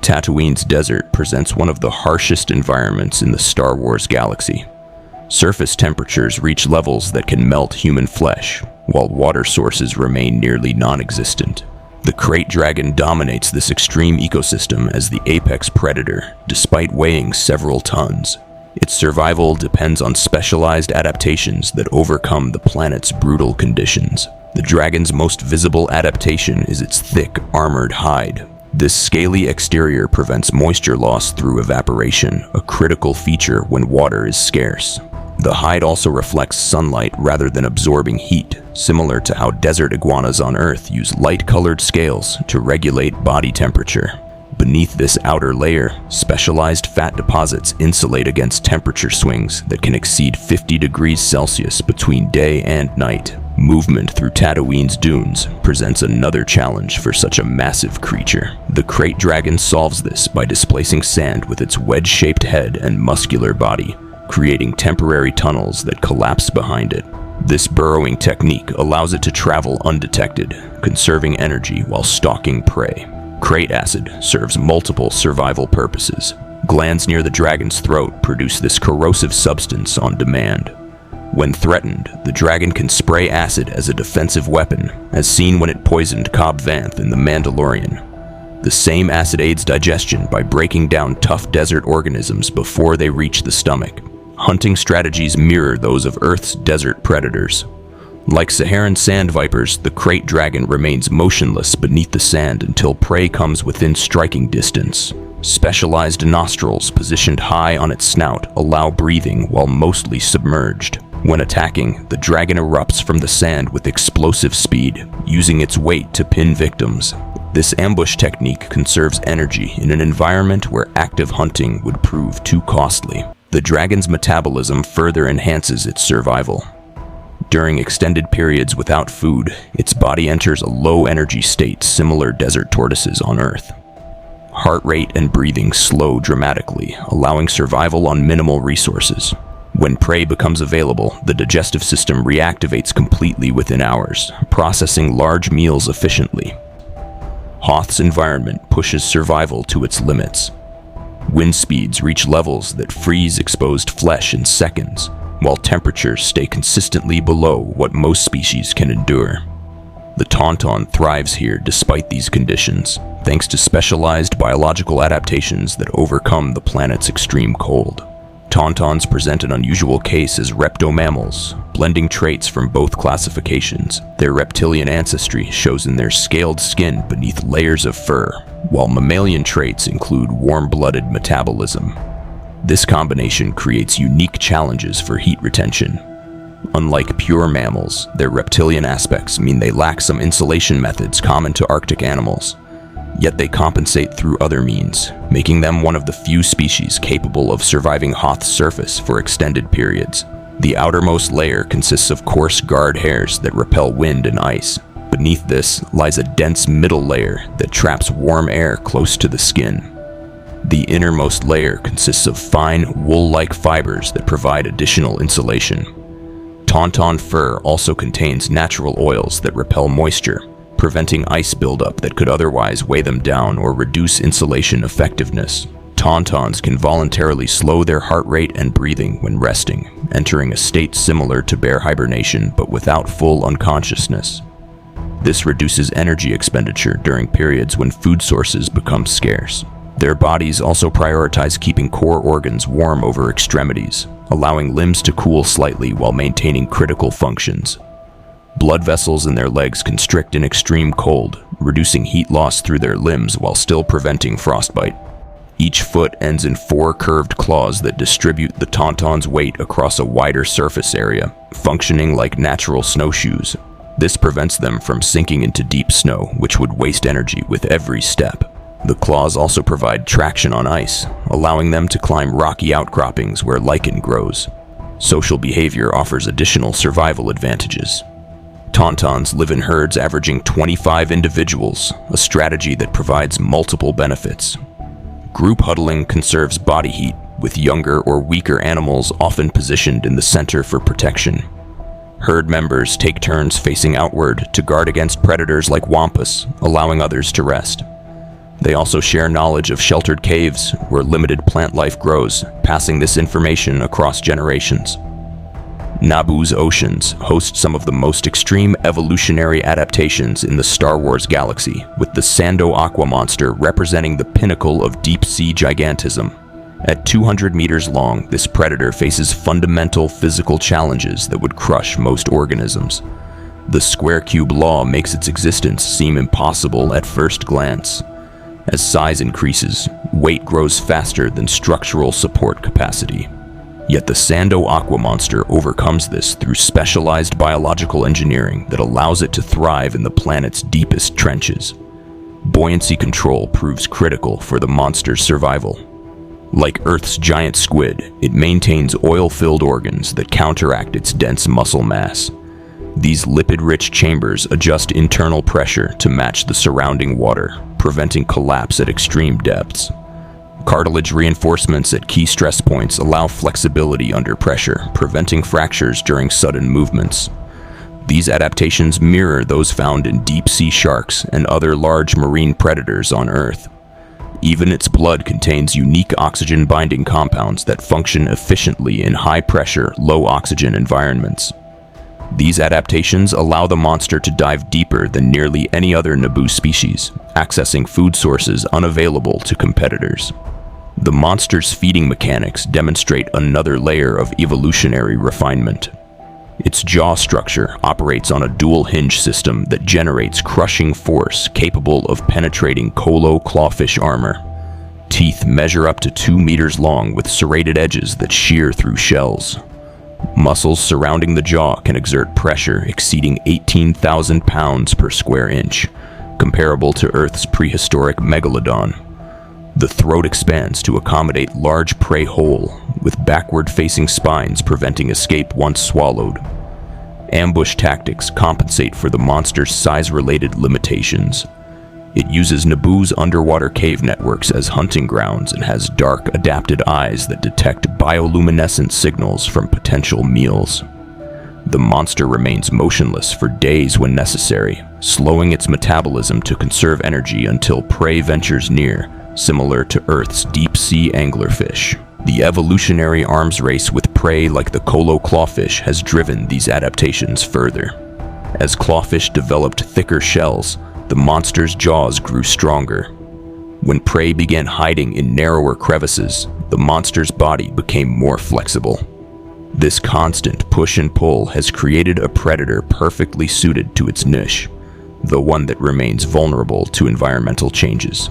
Tatooine's desert presents one of the harshest environments in the Star Wars galaxy. Surface temperatures reach levels that can melt human flesh, while water sources remain nearly non-existent. The krayt dragon dominates this extreme ecosystem as the apex predator, despite weighing several tons. Its survival depends on specialized adaptations that overcome the planet's brutal conditions. The dragon's most visible adaptation is its thick, armored hide. This scaly exterior prevents moisture loss through evaporation, a critical feature when water is scarce. The hide also reflects sunlight rather than absorbing heat, similar to how desert iguanas on Earth use light-colored scales to regulate body temperature. Beneath this outer layer, specialized fat deposits insulate against temperature swings that can exceed 50 degrees Celsius between day and night. Movement through Tatooine's dunes presents another challenge for such a massive creature. The krayt dragon solves this by displacing sand with its wedge-shaped head and muscular body, creating temporary tunnels that collapse behind it. This burrowing technique allows it to travel undetected, conserving energy while stalking prey. Krayt acid serves multiple survival purposes. Glands near the dragon's throat produce this corrosive substance on demand. When threatened, the dragon can spray acid as a defensive weapon, as seen when it poisoned Cobb Vanth in The Mandalorian. The same acid aids digestion by breaking down tough desert organisms before they reach the stomach. Hunting strategies mirror those of Earth's desert predators. Like Saharan sand vipers, the krayt dragon remains motionless beneath the sand until prey comes within striking distance. Specialized nostrils positioned high on its snout allow breathing while mostly submerged. When attacking, the dragon erupts from the sand with explosive speed, using its weight to pin victims. This ambush technique conserves energy in an environment where active hunting would prove too costly. The dragon's metabolism further enhances its survival. During extended periods without food, its body enters a low-energy state similar to desert tortoises on Earth. Heart rate and breathing slow dramatically, allowing survival on minimal resources. When prey becomes available, the digestive system reactivates completely within hours, processing large meals efficiently. Hoth's environment pushes survival to its limits. Wind speeds reach levels that freeze exposed flesh in seconds, while temperatures stay consistently below what most species can endure. The tauntaun thrives here despite these conditions, thanks to specialized biological adaptations that overcome the planet's extreme cold. Tauntauns present an unusual case as reptomammals, blending traits from both classifications. Their reptilian ancestry shows in their scaled skin beneath layers of fur, while mammalian traits include warm-blooded metabolism. This combination creates unique challenges for heat retention. Unlike pure mammals, their reptilian aspects mean they lack some insulation methods common to Arctic animals. Yet they compensate through other means, making them one of the few species capable of surviving Hoth's surface for extended periods. The outermost layer consists of coarse guard hairs that repel wind and ice. Beneath this lies a dense middle layer that traps warm air close to the skin. The innermost layer consists of fine, wool-like fibers that provide additional insulation. Tauntaun fur also contains natural oils that repel moisture, preventing ice buildup that could otherwise weigh them down or reduce insulation effectiveness. Tauntauns can voluntarily slow their heart rate and breathing when resting, entering a state similar to bear hibernation but without full unconsciousness. This reduces energy expenditure during periods when food sources become scarce. Their bodies also prioritize keeping core organs warm over extremities, allowing limbs to cool slightly while maintaining critical functions. Blood vessels in their legs constrict in extreme cold, reducing heat loss through their limbs while still preventing frostbite. Each foot ends in 4 curved claws that distribute the tauntaun's weight across a wider surface area, functioning like natural snowshoes. This prevents them from sinking into deep snow, which would waste energy with every step. The claws also provide traction on ice, allowing them to climb rocky outcroppings where lichen grows. Social behavior offers additional survival advantages. Tauntauns live in herds averaging 25 individuals, a strategy that provides multiple benefits. Group huddling conserves body heat, with younger or weaker animals often positioned in the center for protection. Herd members take turns facing outward to guard against predators like wampus, allowing others to rest. They also share knowledge of sheltered caves where limited plant life grows, passing this information across generations. Naboo's oceans host some of the most extreme evolutionary adaptations in the Star Wars galaxy, with the Sando Aqua monster representing the pinnacle of deep-sea gigantism. At 200 meters long, this predator faces fundamental physical challenges that would crush most organisms. The square-cube law makes its existence seem impossible at first glance. As size increases, weight grows faster than structural support capacity. Yet the Sando Aqua monster overcomes this through specialized biological engineering that allows it to thrive in the planet's deepest trenches. Buoyancy control proves critical for the monster's survival. Like Earth's giant squid, it maintains oil-filled organs that counteract its dense muscle mass. These lipid-rich chambers adjust internal pressure to match the surrounding water, preventing collapse at extreme depths. Cartilage reinforcements at key stress points allow flexibility under pressure, preventing fractures during sudden movements. These adaptations mirror those found in deep-sea sharks and other large marine predators on Earth. Even its blood contains unique oxygen-binding compounds that function efficiently in high-pressure, low-oxygen environments. These adaptations allow the monster to dive deeper than nearly any other Naboo species, accessing food sources unavailable to competitors. The monster's feeding mechanics demonstrate another layer of evolutionary refinement. Its jaw structure operates on a dual hinge system that generates crushing force capable of penetrating Kolo clawfish armor. Teeth measure up to 2 meters long with serrated edges that shear through shells. Muscles surrounding the jaw can exert pressure exceeding 18,000 pounds per square inch, comparable to Earth's prehistoric megalodon. The throat expands to accommodate large prey whole, with backward-facing spines preventing escape once swallowed. Ambush tactics compensate for the monster's size-related limitations. It uses Naboo's underwater cave networks as hunting grounds and has dark, adapted eyes that detect bioluminescent signals from potential meals. The monster remains motionless for days when necessary, slowing its metabolism to conserve energy until prey ventures near, similar to Earth's deep-sea anglerfish. The evolutionary arms race with prey like the Kolo clawfish has driven these adaptations further. As clawfish developed thicker shells, the monster's jaws grew stronger. When prey began hiding in narrower crevices, the monster's body became more flexible. This constant push and pull has created a predator perfectly suited to its niche, the one that remains vulnerable to environmental changes.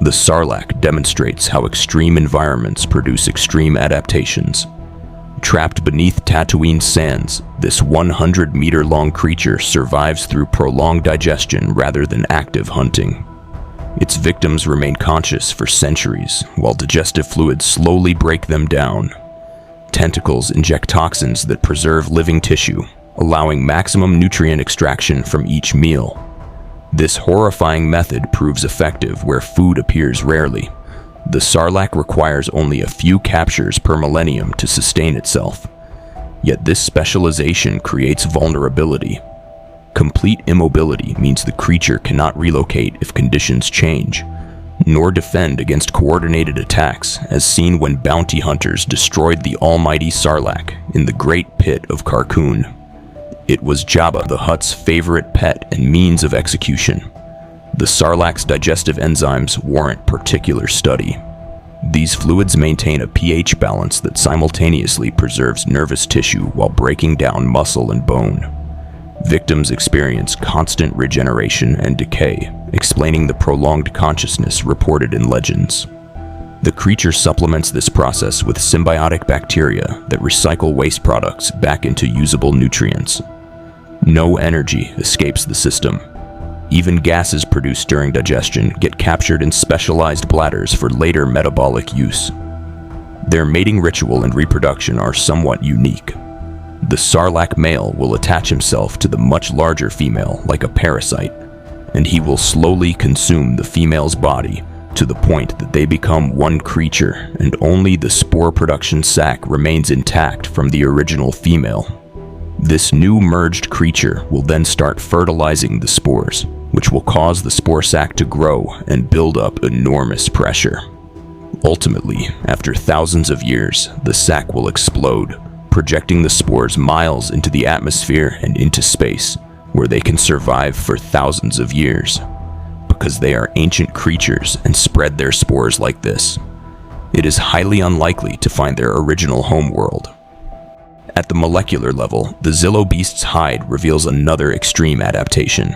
The Sarlacc demonstrates how extreme environments produce extreme adaptations. Trapped beneath Tatooine's sands, this 100-meter-long creature survives through prolonged digestion rather than active hunting. Its victims remain conscious for centuries, while digestive fluids slowly break them down. Tentacles inject toxins that preserve living tissue, allowing maximum nutrient extraction from each meal. This horrifying method proves effective where food appears rarely. The Sarlacc requires only a few captures per millennium to sustain itself. Yet this specialization creates vulnerability. Complete immobility means the creature cannot relocate if conditions change, nor defend against coordinated attacks, as seen when bounty hunters destroyed the almighty Sarlacc in the Great Pit of Carkoon. It was Jabba the Hutt's favorite pet and means of execution. The Sarlacc's digestive enzymes warrant particular study. These fluids maintain a pH balance that simultaneously preserves nervous tissue while breaking down muscle and bone. Victims experience constant regeneration and decay, explaining the prolonged consciousness reported in legends. The creature supplements this process with symbiotic bacteria that recycle waste products back into usable nutrients. No energy escapes the system. Even gases produced during digestion get captured in specialized bladders for later metabolic use. Their mating ritual and reproduction are somewhat unique. The Sarlacc male will attach himself to the much larger female like a parasite, and he will slowly consume the female's body to the point that they become one creature and only the spore production sac remains intact from the original female. This new merged creature will then start fertilizing the spores, which will cause the spore sac to grow and build up enormous pressure. Ultimately, after thousands of years, the sac will explode, projecting the spores miles into the atmosphere and into space, where they can survive for thousands of years. Because they are ancient creatures and spread their spores like this, it is highly unlikely to find their original homeworld. At the molecular level, the Zillo beast's hide reveals another extreme adaptation.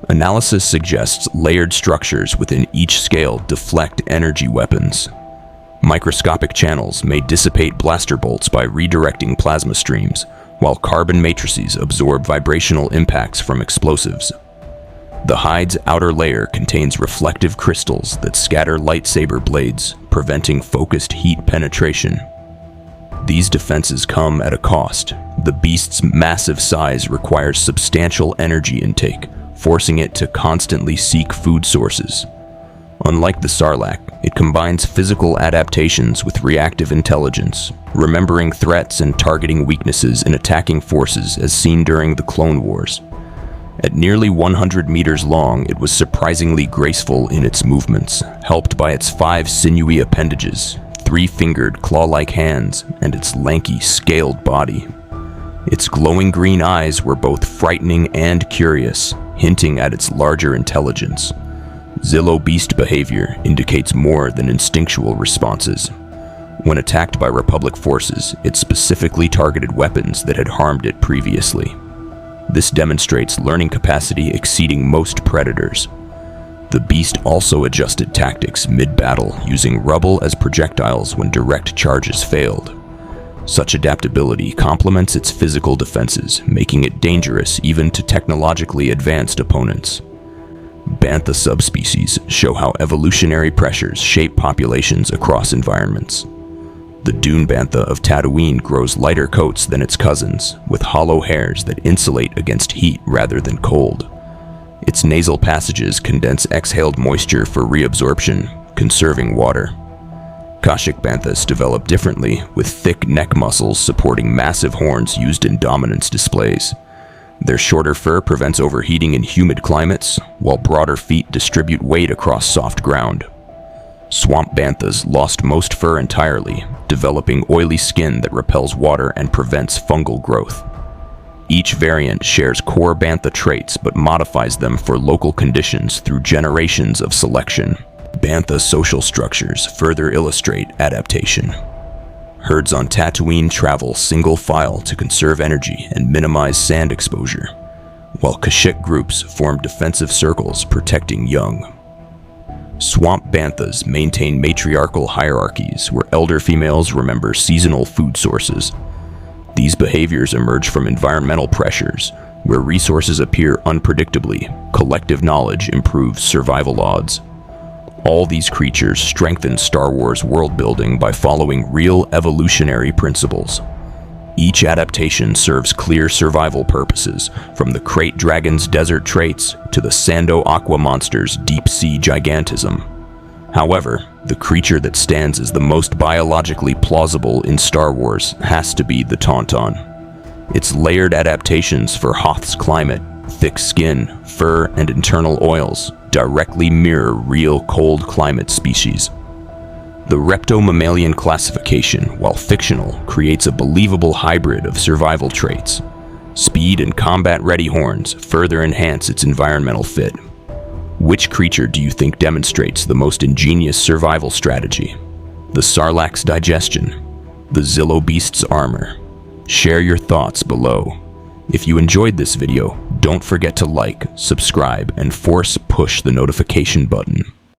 Analysis suggests layered structures within each scale deflect energy weapons. Microscopic channels may dissipate blaster bolts by redirecting plasma streams, while carbon matrices absorb vibrational impacts from explosives. The hide's outer layer contains reflective crystals that scatter lightsaber blades, preventing focused heat penetration. These defenses come at a cost. The beast's massive size requires substantial energy intake, forcing it to constantly seek food sources. Unlike the Sarlacc, it combines physical adaptations with reactive intelligence, remembering threats and targeting weaknesses in attacking forces as seen during the Clone Wars. At nearly 100 meters long, it was surprisingly graceful in its movements, helped by its 5 sinewy appendages, 3-fingered claw-like hands, and its lanky, scaled body. Its glowing green eyes were both frightening and curious, hinting at its larger intelligence. Zillo beast behavior indicates more than instinctual responses. When attacked by Republic forces, it specifically targeted weapons that had harmed it previously. This demonstrates learning capacity exceeding most predators. The beast also adjusted tactics mid-battle, using rubble as projectiles when direct charges failed. Such adaptability complements its physical defenses, making it dangerous even to technologically advanced opponents. Bantha subspecies show how evolutionary pressures shape populations across environments. The dune bantha of Tatooine grows lighter coats than its cousins, with hollow hairs that insulate against heat rather than cold. Its nasal passages condense exhaled moisture for reabsorption, conserving water. Kashyyyk banthas develop differently, with thick neck muscles supporting massive horns used in dominance displays. Their shorter fur prevents overheating in humid climates, while broader feet distribute weight across soft ground. Swamp banthas lost most fur entirely, developing oily skin that repels water and prevents fungal growth. Each variant shares core bantha traits but modifies them for local conditions through generations of selection. Bantha social structures further illustrate adaptation. Herds on Tatooine travel single file to conserve energy and minimize sand exposure, while Kashyyyk groups form defensive circles protecting young. Swamp banthas maintain matriarchal hierarchies where elder females remember seasonal food sources. These behaviors emerge from environmental pressures, where resources appear unpredictably. Collective knowledge improves survival odds. All these creatures strengthen Star Wars world-building by following real evolutionary principles. Each adaptation serves clear survival purposes, from the Krayt Dragon's desert traits to the Sando Aqua monster's deep-sea gigantism. However, the creature that stands as the most biologically plausible in Star Wars has to be the Tauntaun. Its layered adaptations for Hoth's climate, thick skin, fur, and internal oils directly mirror real cold climate species. The reptomammalian classification, while fictional, creates a believable hybrid of survival traits. Speed and combat-ready horns further enhance its environmental fit. Which creature do you think demonstrates the most ingenious survival strategy? The Sarlacc's digestion, the Zillo beast's armor? Share your thoughts below. If you enjoyed this video, don't forget to like, subscribe, and push the notification button.